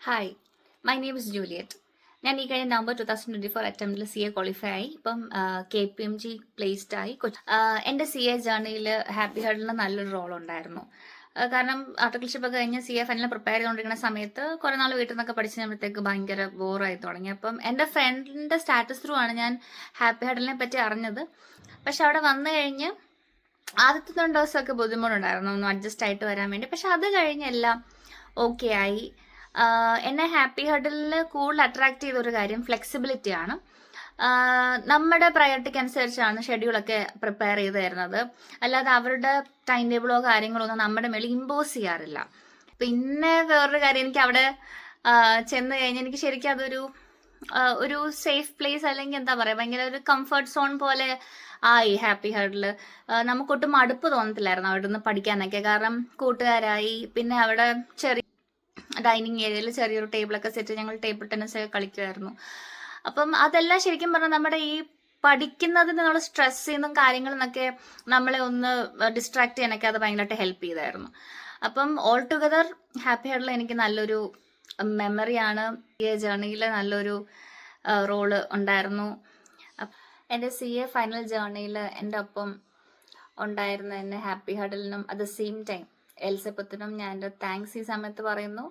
Hi, my name is Juliet. ഞാൻ ഈ കഴിഞ്ഞ നവംബർ 2024 അറ്റംപ്റ്റിൽ CA ക്വാളിഫൈ ആയി. ഇപ്പം KPMG പ്ലേസ്ഡ് ആയി. എൻ്റെ CA ജേർണിയിൽ ഹാപ്പി ഹേർഡിൽ നല്ലൊരു റോൾ ഉണ്ടായിരുന്നു. കാരണം ആർട്ടിക്കിൾഷിപ്പ് ഒക്കെ കഴിഞ്ഞ് CA ഫൈനൽ പ്രിപ്പയർ ചെയ്തുകൊണ്ടിരിക്കുന്ന സമയത്ത് കുറേ നാൾ വീട്ടിൽ നിന്നൊക്കെ പഠിച്ച് കഴിയുമ്പോഴത്തേക്ക് ഭയങ്കര ബോറായി തുടങ്ങി. അപ്പം എൻ്റെ ഫ്രണ്ടിൻ്റെ സ്റ്റാറ്റസ് ത്രൂ ആണ് ഞാൻ ഹാപ്പി ഹേർഡിനെ പറ്റി അറിഞ്ഞത്. പക്ഷെ അവിടെ വന്നു കഴിഞ്ഞ് ആദ്യത്തെ 2 ദിവസമൊക്കെ ബുദ്ധിമുട്ടുണ്ടായിരുന്നു ഒന്ന് അഡ്ജസ്റ്റ് ആയിട്ട് വരാൻ വേണ്ടി. പക്ഷെ അത് കഴിഞ്ഞെല്ലാം ഓക്കെ ആയി. എന്നെ ഹാപ്പി ഹഡിലിൽ കൂടുതൽ അട്രാക്ട് ചെയ്ത ഒരു കാര്യം ഫ്ലെക്സിബിലിറ്റി ആണ്. നമ്മുടെ പ്രയോറിറ്റിക്ക് അനുസരിച്ചാണ് ഷെഡ്യൂളൊക്കെ പ്രിപ്പയർ ചെയ്ത് തരുന്നത്. അല്ലാതെ അവരുടെ ടൈം ടേബിളോ കാര്യങ്ങളോ ഒന്നും നമ്മുടെ മേളിൽ ഇമ്പോസ് ചെയ്യാറില്ല. പിന്നെ വേറൊരു കാര്യം, എനിക്ക് അവിടെ ചെന്ന് കഴിഞ്ഞ് എനിക്ക് ശരിക്കും അതൊരു ഒരു സേഫ് പ്ലേസ്, അല്ലെങ്കിൽ എന്താ പറയുക, ഭയങ്കര ഒരു കംഫർട്ട് സോൺ പോലെ ആയി ഹാപ്പി ഹേർഡിൽ. നമുക്കൊട്ടും മടുപ്പ് തോന്നത്തില്ലായിരുന്നു അവിടെ നിന്ന് പഠിക്കാനൊക്കെ. കാരണം കൂട്ടുകാരായി. പിന്നെ അവിടെ ഡൈനിങ് ഏരിയയിൽ ചെറിയൊരു ടേബിളൊക്കെ സെറ്റ് ഞങ്ങൾ ടേബിൾ ടെന്നീസ് ഒക്കെ കളിക്കുമായിരുന്നു. അപ്പം അതെല്ലാം ശരിക്കും പറഞ്ഞാൽ നമ്മുടെ ഈ പഠിക്കുന്നതിന് നമ്മൾ സ്ട്രെസ്സിൽ നിന്നും കാര്യങ്ങളിൽ നിന്നൊക്കെ നമ്മളെ ഒന്ന് ഡിസ്ട്രാക്ട് ചെയ്യാനൊക്കെ അത് ഭയങ്കരമായിട്ട് ഹെൽപ്പ് ചെയ്തായിരുന്നു. അപ്പം ഓൾ ടുഗദർ ഹാപ്പി ഹേർഡിൽ എനിക്ക് നല്ലൊരു മെമ്മറിയാണ്. ഈ ജേർണിയിൽ നല്ലൊരു റോള് ഉണ്ടായിരുന്നു. എൻ്റെ CA ഫൈനൽ ജേർണിയിൽ എൻ്റെ ഒപ്പം ഉണ്ടായിരുന്ന എന്നെ ഹാപ്പി ഹഡിലിനും അറ്റ് ദ സെയിം ടൈം എൽസപ്പത്തിനും ഞാൻ എൻ്റെ താങ്ക്സ് ഈ സമയത്ത് പറയുന്നു.